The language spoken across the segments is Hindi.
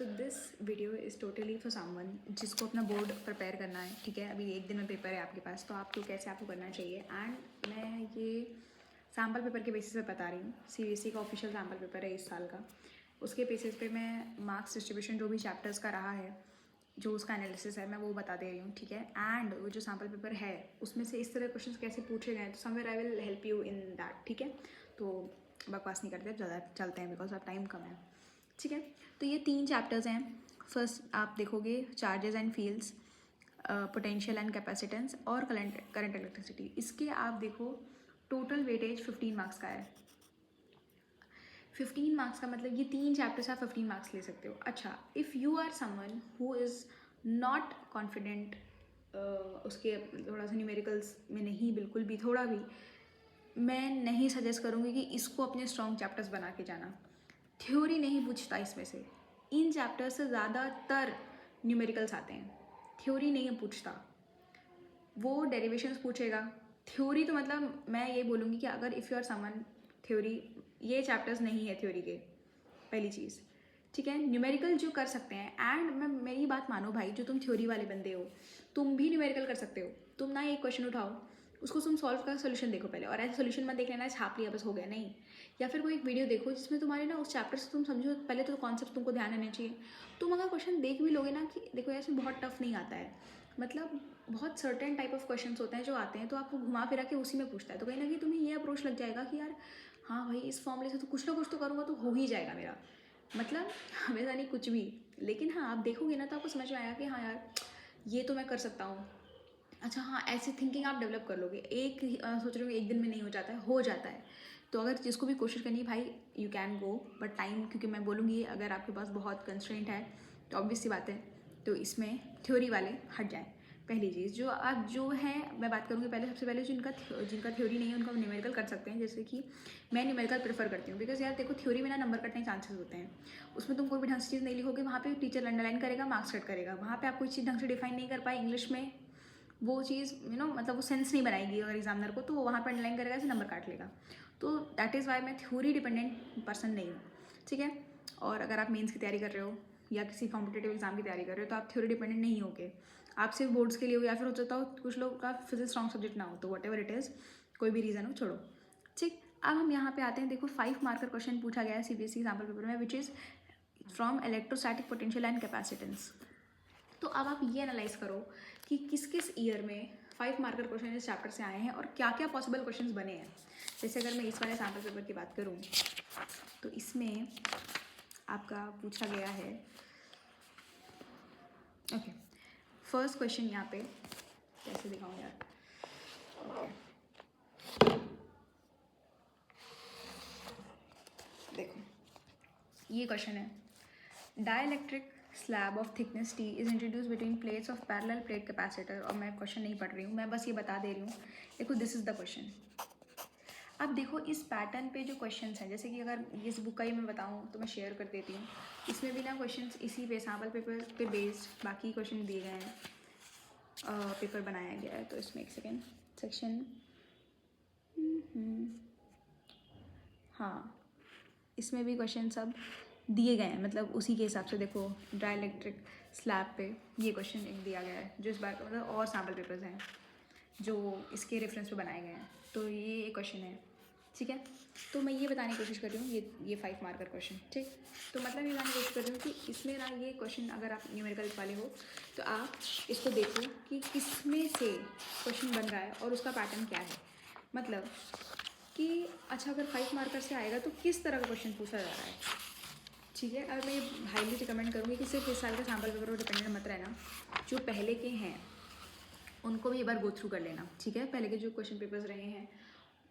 So this video is totally for someone जिसको अपना बोर्ड प्रिपेयर करना है, ठीक है। अभी एक दिन में पेपर है आपके पास, तो आपको कैसे आपको करना चाहिए। एंड मैं ये सैम्पल पेपर के बेसिस पे बता रही हूँ। सीबीएसई का ऑफिशियल सैम्पल पेपर है इस साल का। उसके बेसिस पे मैं मार्क्स डिस्ट्रीब्यूशन जो भी चैप्टर्स का रहा है, जो उसका एनालिसिस है, मैं वो बता दे रही हूँ, ठीक है। एंड वो जो सैम्पल पेपर है उसमें से इस तरह क्वेश्चंस कैसे पूछे गए, तो somewhere I will help you in that, ठीक है। तो बकवास नहीं करते, अब ज़्यादा चलते हैं बिकॉज अब टाइम कम है, ठीक है। तो ये 3 चैप्टर्स हैं। फर्स्ट आप देखोगे charges and fields, potential and capacitance और करंट इलेक्ट्रिसिटी। इसके आप देखो टोटल वेटेज 15 मार्क्स का है। 15 मार्क्स का मतलब ये 3 चैप्टर्स आप 15 मार्क्स ले सकते हो। अच्छा, if you are someone who is not confident, उसके थोड़ा सा न्यूमेरिकल्स में नहीं, बिल्कुल भी थोड़ा भी, मैं नहीं सजेस्ट करूँगी कि इसको अपने स्ट्रॉन्ग चैप्टर्स बना के जाना। थ्योरी नहीं पूछता इसमें से, इन चैप्टर्स से ज़्यादातर न्यूमेरिकल्स आते हैं, थ्योरी नहीं पूछता। वो डेरिवेशंस पूछेगा, थ्योरी तो मतलब मैं ये बोलूँगी कि अगर if you are someone theory, ये चैप्टर्स नहीं है थ्योरी के, पहली चीज़, ठीक है। न्यूमेरिकल जो कर सकते हैं, एंड मैं मेरी बात मानो भाई, जो तुम थ्योरी वाले बंदे हो, तुम भी न्यूमेरिकल कर सकते हो। तुम ना एक क्वेश्चन उठाओ, उसको तुम सॉल्व का सोल्यूशन देखो पहले, और ऐसा सोल्यूशन मत देख लेना छाप लिया बस हो गया, नहीं। या फिर कोई एक वीडियो देखो जिसमें तुम्हारे ना उस चैप्टर से तुम समझो, पहले तो कॉन्सेप्ट तुमको ध्यान रहना चाहिए। तुम अगर क्वेश्चन देख भी लोगे ना कि देखो ऐसे बहुत टफ नहीं आता है, मतलब बहुत सर्टेन टाइप ऑफ क्वेश्चंस होते हैं जो आते हैं, तो आपको घुमा फिरा के उसी में पूछता है, तो कहीं ना कहीं तुम्हें ये अप्रोच लग जाएगा कि यार हाँ भाई, इस फॉर्मूले से तो कुछ ना कुछ तो करूँगा तो हो ही जाएगा मेरा, मतलब वैसा नहीं कुछ भी। लेकिन हाँ, आप देखोगे ना तो आपको समझ में आएगा कि हाँ यार, ये तो मैं कर सकता हूँ। अच्छा हाँ, ऐसी थिंकिंग आप डेवलप कर लोगे। एक सोच रहे हो एक दिन में नहीं हो जाता है, हो जाता है। तो अगर जिसको भी कोशिश करनी है भाई, you can go, but time, क्योंकि मैं बोलूँगी अगर आपके पास बहुत कंस्ट्रेंट है तो ऑब्वियस सी बात है, तो इसमें थ्योरी वाले हट जाएँ। पहली चीज़ जो आप जो है, मैं बात करूँगी पहले, सबसे पहले जिनका थ्योरी नहीं है उनका न्यूमेरिकल कर सकते हैं। जैसे कि मैं न्यूमेरिकल प्रेफर करती हूँ, बिकॉज यार देखो थ्योरी में ना नंबर कटने के चांसेस होते हैं। उसमें तुम कोई भी ढंग से चीज़ नहीं लिखोगे, वहाँ पे टीचर अंडरलाइन करेगा, मार्क्स कट करेगा। वहाँ पे आप कोई चीज़ ढंग से डिफाइन नहीं कर पाए इंग्लिश में, वो चीज़ मतलब वो सेंस नहीं बनाएगी अगर एग्जामिनर को, तो वो वहाँ पर अंडरलाइन करेगा, ऐसे नंबर काट लेगा। तो दैट इज़ वाई मैं थ्योरी डिपेंडेंट पर्सन नहीं हूँ, ठीक है। और अगर आप मेंस की तैयारी कर रहे हो या किसी कॉम्पिटेटिव एग्जाम की तैयारी कर रहे हो, तो आप थ्योरी डिपेंडेंट नहीं होगे। आप सिर्फ बोर्ड्स के लिए हो, या फिर हो सकता हो कुछ लोग का फिजिक्स स्ट्रॉन्ग सब्जेक्ट ना हो, तो वट एवर इट इज़, कोई भी रीज़न हो, छोड़ो, ठीक। अब हम यहाँ पे आते हैं, देखो 5 मार्कर क्वेश्चन पूछा गया है सीबीएसई एग्जाम्पल पेपर में, which is from electrostatic potential and capacitance. तो अब आप ये एनालाइज करो कि किस किस ईयर में 5 मार्कर क्वेश्चन इस चैप्टर से आए हैं और क्या क्या पॉसिबल क्वेश्चंस बने हैं। जैसे अगर मैं इस वाले सैम्पल पेपर की बात करूं, तो इसमें आपका पूछा गया है, ओके, फर्स्ट क्वेश्चन यहाँ पे कैसे दिखाऊं यार, ओके, देखो ये क्वेश्चन है, dielectric slab of thickness T is introduce between plates of parallel plate capacitor. और मैं क्वेश्चन नहीं पढ़ रही हूँ, मैं बस ये बता दे रही हूँ। देखो दिस इज द क्वेश्चन। अब देखो इस पैटर्न पे जो क्वेश्चंस हैं, जैसे कि अगर इस बुक का ही मैं बताऊँ तो मैं शेयर कर देती हूँ, इसमें भी ना क्वेश्चंस इसी पे सैम्पल पेपर पे बेस्ड बाकी क्वेश्चन दिए गए हैं, पेपर बनाया गया है। तो इसमें एक सेकेंड, सेक्शन, हाँ, इसमें भी क्वेश्चन सब दिए गए हैं, मतलब उसी के हिसाब से। देखो डाइलेक्ट्रिक स्लैब पे ये क्वेश्चन एक दिया गया है, जो इस बार मतलब और सैम्पल पेपर्स हैं जो इसके रेफरेंस पे बनाए गए हैं, तो ये एक क्वेश्चन है, ठीक है। तो मैं ये बताने की कोशिश कर रही हूँ, ये 5 मार्कर क्वेश्चन, ठीक। तो मतलब ये बताने की कोशिश कर रही हूँ कि इसमें ना ये क्वेश्चन, अगर आप न्यूमेरिकल वाले हो तो आप इसको देखो कि किसमें से क्वेश्चन बन रहा है और उसका पैटर्न क्या है। मतलब कि अच्छा, अगर 5 मार्कर से आएगा तो किस तरह का क्वेश्चन पूछा जा रहा है, ठीक है। और मैं ये हाईली रिकमेंड करूँगी कि सिर्फ इस साल के सैम्पल पेपर पर डिपेंडेंट मत रहना, जो पहले के हैं उनको भी एक बार गो थ्रू कर लेना, ठीक है। पहले के जो क्वेश्चन पेपर्स रहे हैं,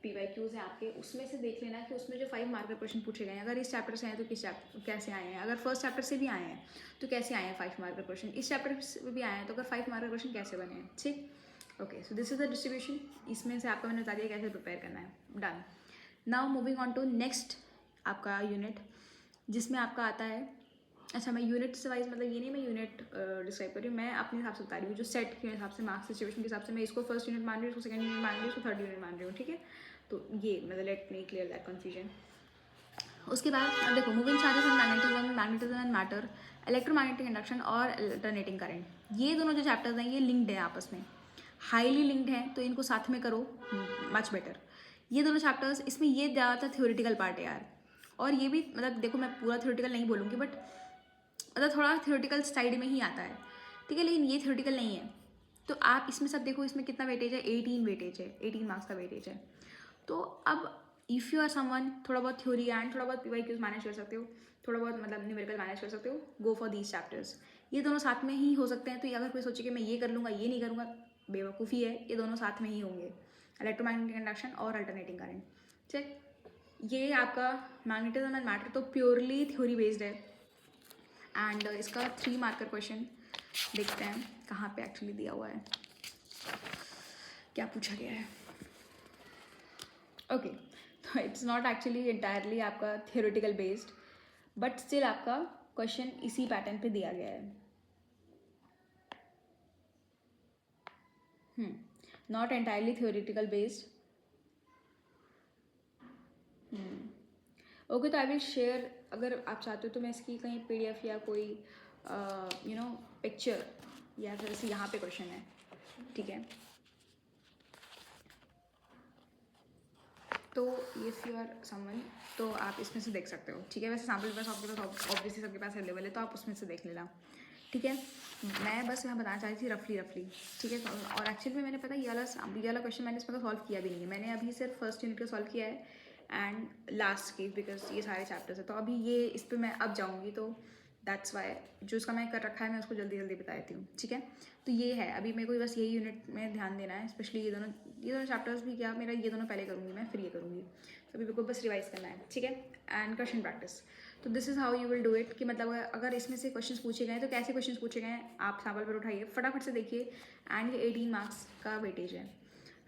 PYQs हैं आपके, उसमें से देख लेना कि उसमें जो 5 मार्कर क्वेश्चन पूछे गए हैं, अगर इस चैप्टर से आए तो किस चैप्टर कैसे आए हैं, अगर फर्स्ट चैप्टर से भी आए हैं तो कैसे आए हैं 5 मार्कर क्वेश्चन, इस चैप्टर से भी आए हैं तो अगर 5 मार्कर क्वेश्चन कैसे बने हैं, ठीक। Okay, so this is the distribution. इसमें से आपको मैंने बता दिया कैसे प्रिपेयर करना है, done. Now moving on to next आपका यूनिट, जिसमें आपका आता है, अच्छा मैं यूनिट से वाइज, मतलब ये नहीं मैं यूनिट डिस्क्राइब कर रही हूँ, मैं अपने हिसाब से बता रही हूँ, जो सेट के हिसाब से मार्क्स डिस्ट्रीब्यूशन के हिसाब से मैं इसको फर्स्ट यूनिट मान रही हूँ, इसको सेकंड यूनिट मान रही हूँ, इसको थर्ड यूनिट मान रही हूँ, ठीक है। तो ये मतलब let me clear that confusion. उसके बाद अब देखो, moving charges and magnetism and matter, electromagnetic induction और अल्टरनेटिंग करंट, ये दोनों जो चैप्टर्स हैं ये लिंक्ड हैं आपस में, हाईली लिंक्ड हैं, तो इनको साथ में करो, मच बेटर। ये दोनों चैप्टर्स, इसमें ये ज़्यादातर थ्योरेटिकल पार्ट है यार, और ये भी मतलब देखो मैं पूरा थ्योरेटिकल नहीं बोलूँगी, बट मतलब थोड़ा थ्योरेटिकल साइड में ही आता है, ठीक है, लेकिन ये थ्योरेटिकल नहीं है। तो आप इसमें सब देखो, इसमें कितना वेटेज है, 18 वेटेज है, 18 मार्क्स का वेटेज है। तो अब इफ़ यू आर समवन थोड़ा बहुत थ्योरी एंड थोड़ा बहुत PYQs मैनेज कर सकते हो, थोड़ा बहुत मतलब न्यूमेरिकल मैनेज कर सकते हो, गो फॉर दीज चैप्टर्स। ये दोनों साथ में ही हो सकते हैं, तो अगर कोई सोचे कि मैं ये कर लूँगा ये नहीं करूँगा, बेवकूफ़ी है, ये दोनों साथ में ही होंगे, इलेक्ट्रोमैग्नेटिक इंडक्शन और अल्टरनेटिंग करंट। ठीक, ये आपका मैग्नेटिज्म एंड मैटर तो प्योरली थ्योरी बेस्ड है। एंड इसका 3 मार्कर क्वेश्चन देखते हैं कहाँ पे एक्चुअली दिया हुआ है, क्या पूछा गया है। ओके, तो इट्स नॉट एक्चुअली इंटायरली आपका थियोरेटिकल बेस्ड, बट स्टिल आपका क्वेश्चन इसी पैटर्न पे दिया गया है। Not entirely theoretical based. Okay, तो आई विल शेयर, अगर आप चाहते हो तो मैं इसकी कहीं PDF या कोई पिक्चर, या फिर ऐसे यहाँ पे क्वेश्चन है, ठीक है, तो इफ़ यू आर समवन तो आप इसमें से देख सकते हो, ठीक है। वैसे सैम्पल पेपर्स आपके पास ऑब्वियसली सबके पास अवेलेबल है, तो आप उसमें से देख लेना, ठीक है। मैं बस यहाँ बताना चाहती थी रफली, ठीक है। और एक्चुअली में मैंने पता ये वाला क्वेश्चन मैंने इसमें सॉल्व किया भी नहीं है, मैंने अभी सिर्फ फर्स्ट यूनिट का सॉल्व किया है एंड लास्ट की, बिकॉज ये सारे चैप्टर्स है, तो अभी ये इस पर मैं अब जाऊँगी, तो दैट्स वाई जो इसका मैं कर रखा है मैं उसको जल्दी जल्दी बता देती हूँ, ठीक है। तो ये है, अभी मेरे को बस यही यूनिट में ध्यान देना है, स्पेशली ये दोनों चैप्टर्स भी, क्या मेरा ये दोनों पहले करूँगी मैं, फिर ये करूँगी, तो अभी मेरे को बस रिवाइज करना है, ठीक है। एंड क्वेश्चन प्रैक्टिस, तो this is how you will do it, कि मतलब अगर इसमें से क्वेश्चंस पूछे गए तो कैसे क्वेश्चंस पूछे गए हैं, आप सैम्पल पर उठाइए, फटाफट से देखिए, एंड ये 18 मार्क्स का वेटेज है।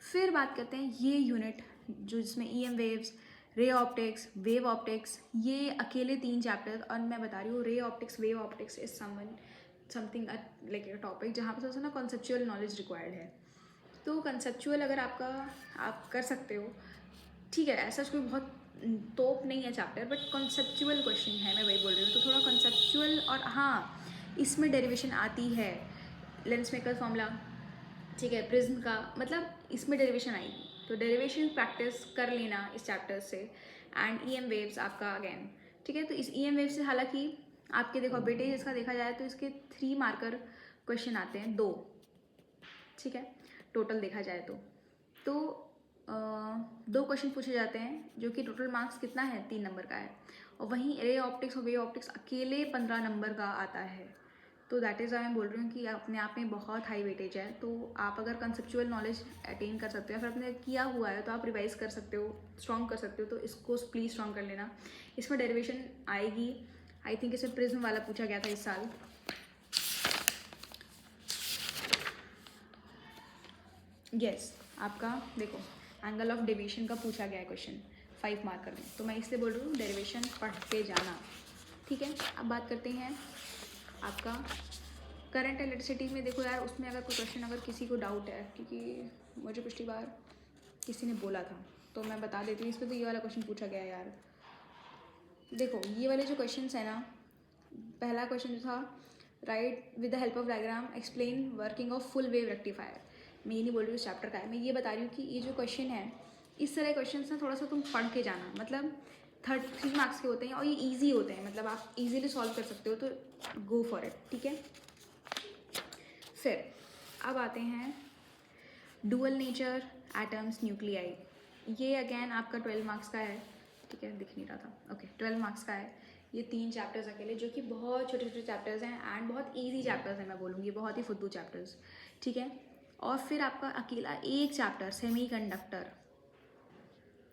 फिर बात करते हैं ये यूनिट जो जिसमें EM waves, ray optics, wave optics, ये अकेले 3 चैप्टर, और मैं बता रही हूँ ray optics, wave optics is something like a topic जहाँ पर थोड़ा सा ना कॉन्सेप्चुअल नॉलेज रिक्वायर्ड है। तो कंसेप्चुअल अगर आप कर सकते हो, ठीक है, ऐसा कोई बहुत तोप नहीं है चैप्टर, बट कॉन्सेप्चुअल क्वेश्चन है, मैं वही बोल रही हूँ, तो थोड़ा कॉन्सेप्चुअल, और हाँ इसमें डेरिवेशन आती है, लेंस मेकर फॉर्मूला, ठीक है, प्रिज्म का, मतलब इसमें डेरिवेशन आएगी, तो डेरिवेशन प्रैक्टिस कर लेना इस चैप्टर से। एंड EM वेव्स आपका अगेन, ठीक है, तो इस EM वेव से हालांकि आपके देखो वेटेज इसका देखा जाए तो इसके 3 मार्कर क्वेश्चन आते हैं, 2, ठीक है, टोटल देखा जाए तो 2 क्वेश्चन पूछे जाते हैं, जो कि टोटल मार्क्स कितना है, 3 नंबर का है, और वहीं रे ऑप्टिक्स और वेव ऑप्टिक्स अकेले 15 नंबर का आता है। तो दैट इज़ आई मैं बोल रही हूँ कि अपने आप में बहुत हाई वेटेज है, तो आप अगर कंसेप्चुअल नॉलेज अटेन कर सकते हो, फिर आपने किया हुआ है तो आप रिवाइज कर सकते हो, स्ट्रॉन्ग कर सकते हो, तो इसको प्लीज़ स्ट्रॉन्ग कर लेना। इसमें डेरिवेशन आएगी, आई थिंक इसमें प्रिज्म वाला पूछा गया था इस साल, यस, आपका देखो एंगल ऑफ डेविएशन का पूछा गया है क्वेश्चन 5 मार्कर में, तो मैं इसलिए बोल रही हूँ डेरिवेशन पढ़ के जाना, ठीक है। अब बात करते हैं आपका करंट इलेक्ट्रिसिटी में। देखो यार, उसमें अगर कोई क्वेश्चन, अगर किसी को डाउट है, क्योंकि मुझे पिछली बार किसी ने बोला था, तो मैं बता देती हूँ, इस पर तो ये वाला क्वेश्चन पूछा गया है यार। देखो ये वाले जो क्वेश्चन है ना, पहला क्वेश्चन जो था, right with the help of diagram explain working of full wave rectifier. मैं ये नहीं बोल रही हूँ इस चैप्टर का है, मैं ये बता रही हूँ कि ये जो क्वेश्चन है, इस तरह क्वेश्चन ना थोड़ा सा तुम पढ़ के जाना, मतलब 3 मार्क्स के होते हैं, और ये ईजी होते हैं, मतलब आप इजीली सॉल्व कर सकते हो, तो गो फॉर इट, ठीक है। फिर अब आते हैं डुअल नेचर, एटम्स, न्यूक्लियाई, ये अगेन आपका 12 मार्क्स का है, ठीक है, दिख नहीं रहा था, ओके 12 मार्क्स का है। ये 3 चैप्टर्स अकेले, जो कि बहुत छोटे छोटे चैप्टर्स हैं एंड बहुत इजी चैप्टर्स हैं, मैं बोलूँगी बहुत ही फुद्दू चैप्टर्स, ठीक है। और फिर आपका अकेला एक चैप्टर सेमीकंडक्टर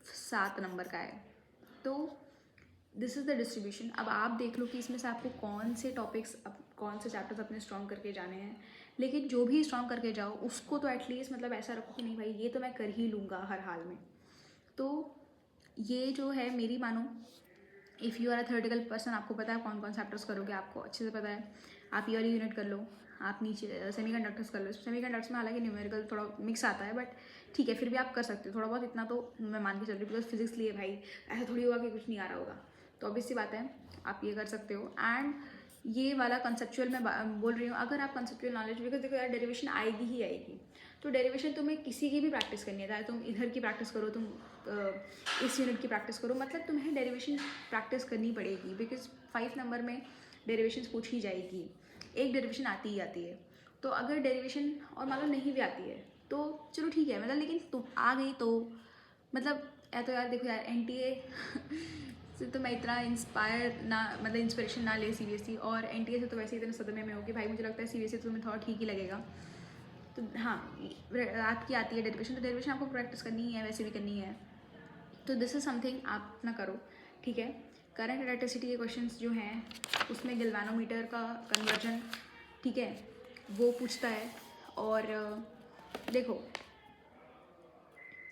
7 नंबर का है, तो दिस इज़ द डिस्ट्रीब्यूशन। अब आप देख लो कि इसमें से आपको कौन से टॉपिक्स, कौन से चैप्टर्स अपने स्ट्रॉन्ग करके जाने हैं, लेकिन जो भी स्ट्रॉन्ग करके जाओ उसको तो एटलीस्ट मतलब ऐसा रखो कि नहीं भाई ये तो मैं कर ही लूँगा हर हाल में। तो ये जो है मेरी मानो, if you are a theoretical person, आपको पता है कौन कौन चैप्टर्स करोगे, आपको अच्छे से पता है, आप ये वाली यूनिट कर लो, आप नीचे सेमीकंडक्टर्स कर लो। सेमीकंडक्टर्स में हालांकि न्यूमेरिकल थोड़ा मिक्स आता है, बट ठीक है, फिर भी आप कर सकते हो थोड़ा बहुत, इतना तो मैं मान के चल रही हूँ, बिकॉज फिजिक्स लिए भाई, ऐसा थोड़ी होगा कि कुछ नहीं आ रहा होगा, तो ऑब्वियस सी बात है आप ये कर सकते हो। एंड ये वाला कंसेप्चुअल मैं बोल रही हूँ, अगर आप कंसेप्चुअल नॉलेज, बिकॉज देखो यार डेरिवेशन आएगी ही आएगी, तो डेरिवेशन तुम्हें किसी की भी प्रैक्टिस करनी है, चाहे तुम इधर की प्रैक्टिस करो, तुम इस यूनिट की प्रैक्टिस करो, मतलब तुम्हें डेरिवेशन प्रैक्टिस करनी पड़ेगी, बिकॉज 5 नंबर में डेरिवेशन पूछी जाएगी, एक डेरिवेशन आती ही आती है। तो अगर डेरिवेशन और मान लो नहीं भी आती है तो चलो ठीक है, मतलब लेकिन तुम आ गई तो मतलब या तो यार देखो यार NTA से तो मैं इतना इंस्पायर ना, मतलब इंस्पिरेशन ना ले CBSE, और NTA से तो वैसे ही इतने सदमे में हो कि भाई मुझे लगता है CBSE तो तुम्हें थोड़ा ठीक ही लगेगा। तो हाँ, रात की आती है डेरिवेशन, तो डेरिवेशन आपको प्रैक्टिस करनी ही है, वैसे भी करनी है। तो दिस इज़ समथिंग आप अपना करो, ठीक है। करंट इलेक्ट्रिसिटी के क्वेश्चंस जो हैं उसमें गैल्वेनोमीटर का कन्वर्जन, ठीक है, वो पूछता है। और देखो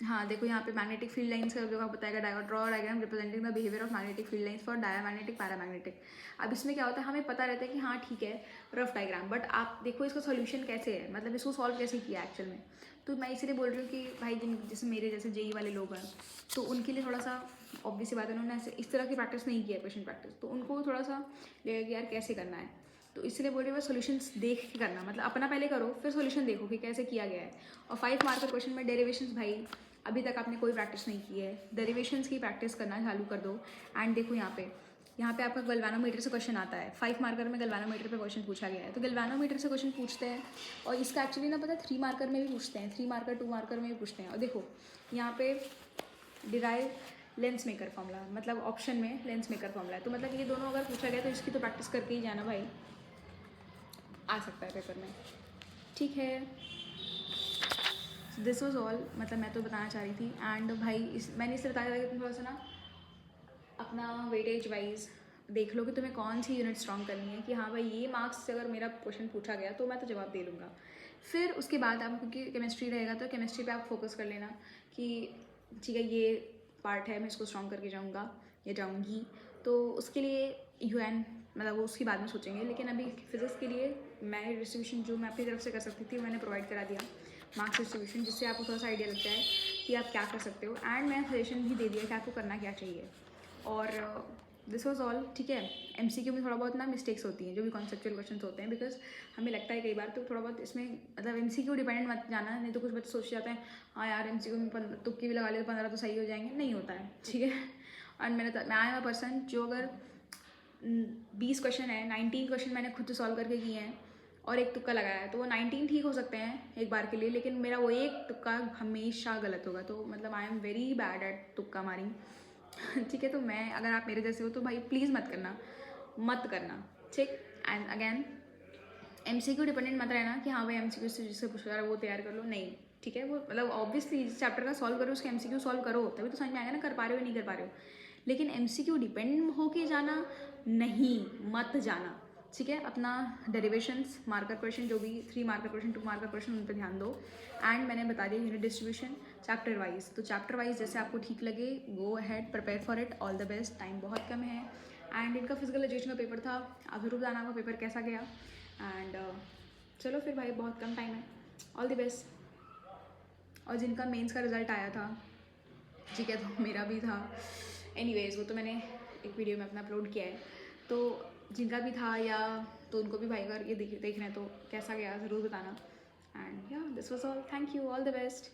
हाँ देखो यहाँ पे मैग्नेटिक फील्ड लाइंस का जो बताएगा, draw diagram representing the behaviour of magnetic field lines for diamagnetic paramagnetic. अब इसमें क्या होता है, हमें पता रहता है कि हाँ ठीक है रफ डायग्राम, बट आप देखो इसका सॉल्यूशन कैसे है, मतलब इसको सॉल्व कैसे किया एक्चुअल में। तो मैं इसीलिए बोल रही हूँ कि भाई जिन जैसे मेरे जैसे JEE वाले लोग हैं, तो उनके लिए थोड़ा सा ऑब्वियस बात है, उन्होंने ऐसे इस तरह की प्रैक्टिस नहीं किया है, क्वेश्चन प्रैक्टिस, तो उनको थोड़ा सा लगेगा कि यार कैसे करना है। तो इसलिए बोल रही हूँ सोल्यूशंस देख के करना, मतलब अपना पहले करो फिर सोल्यूशन देखो कि कैसे किया गया है। और 5 मार्क का क्वेश्चन में डेरिवेशंस, भाई अभी तक आपने कोई प्रैक्टिस नहीं की है, डेरिवेशंस की प्रैक्टिस करना चालू कर दो। एंड देखो यहाँ पे आपका गैल्वेनोमीटर से क्वेश्चन आता है, 5 मार्कर में गैल्वेनोमीटर पे क्वेश्चन पूछा गया है, तो गैल्वेनोमीटर से क्वेश्चन पूछते हैं। और इसका एक्चुअली ना पता है 3 मार्कर में भी पूछते हैं, 3 मार्कर 2 मार्कर में भी पूछते हैं। और देखो यहाँ पे डिराइव लेंस मेकर फॉर्मूला, मतलब ऑप्शन में लेंस मेकर फॉर्मूला है, तो मतलब ये दोनों अगर पूछा गया तो इसकी तो प्रैक्टिस करके ही जाना भाई, आ सकता है पेपर में, ठीक है। दिस वॉज ऑल, मतलब मैं तो बताना चाह रही थी। एंड भाई मैंने इससे बताया था कि तुम थोड़ा सा ना अपना वेटेज वाइज देख लो कि तुम्हें कौन सी यूनिट स्ट्रॉन्ग करनी है, कि हाँ भाई ये मार्क्स से अगर मेरा क्वेश्चन पूछा गया तो मैं तो जवाब दे लूँगा। फिर उसके बाद आप, क्योंकि केमिस्ट्री रहेगा तो केमिस्ट्री पे आप फोकस कर लेना कि ठीक है ये पार्ट है मैं इसको स्ट्रॉन्ग करके जाऊँगा या जाऊँगी, तो उसके लिए UN मतलब वो उसकी बाद में सोचेंगे। लेकिन अभी फिजिक्स के लिए मैंने डिस्ट्रीब्यूशन जो मैं अपनी तरफ से कर सकती थी मैंने प्रोवाइड करा दिया, मार्क्स डिस्ट्रीब्यूशन, जिससे आपको थोड़ा सा आइडिया लगता है कि आप क्या कर सकते हो। एंड मैंने सजेशन भी दे दिया कि आपको करना क्या चाहिए। और दिस वॉज ऑल, ठीक है। MCQ में थोड़ा बहुत ना मिस्टेक्स होती हैं, जो भी कॉन्सेप्चुअल क्वेश्चन होते हैं, बिकॉज हमें लगता है कई बार तो थोड़ा बहुत इसमें मतलब MCQ डिपेंडेंट मत जाना, नहीं तो कुछ बच्चे सोच जाते हैं हाँ यार MCQ में तुक्की भी लगा ले तो 15 तो सही हो जाएंगे, नहीं होता है, ठीक है। और मैं आई एम अ पर्सन जो अगर 20 क्वेश्चन है 19 क्वेश्चन मैंने खुद से सॉल्व करके किए हैं और एक तुक्का लगाया है, तो वो 19 ठीक हो सकते हैं एक बार के लिए, लेकिन मेरा वो एक तुक्का हमेशा गलत होगा। तो मतलब I am very bad at तुक्का मारिंग ठीक है। तो मैं, अगर आप मेरे जैसे हो तो भाई प्लीज़ मत करना, ठीक। एंड अगेन MCQ डिपेंडेंट मत रहना कि हाँ भाई MCQ से जिससे पूछा जा रहा है वो तैयार कर लो, नहीं, ठीक है। वो मतलब ऑब्वियसली इस चैप्टर का सॉल्व करो, उसके MCQ सॉल्व करो, तभी तो समझ में आएगा ना कर पा रहे हो नहीं कर पा रहे हो। लेकिन MCQ डिपेंड होके जाना नहीं, मत जाना, ठीक है। अपना डेरिवेशंस, मार्कर क्वेश्चन जो भी 3 मार्कर क्वेश्चन 2 मार्कर क्वेश्चन उन पर ध्यान दो। एंड मैंने बता दिया यूनिट डिस्ट्रीब्यूशन चैप्टर वाइज, तो चैप्टर वाइज जैसे आपको ठीक लगे go ahead, prepare for it, all the best. Time बहुत कम है एंड इनका फिजिकल एजुकेशन का पेपर था, आप जरूर बताना आपका पेपर कैसा गया। एंड चलो फिर भाई बहुत कम टाइम है, ऑल द बेस्ट। और जिनका मेंस का रिजल्ट आया था, ठीक है, तो मेरा भी था, एनीवेज वो तो मैंने एक वीडियो में अपना अपलोड किया है, तो जिनका भी था या तो उनको भी भाई अगर ये देख रहे हैं तो कैसा गया ज़रूर बताना। एंड या this was all, thank you, all the best.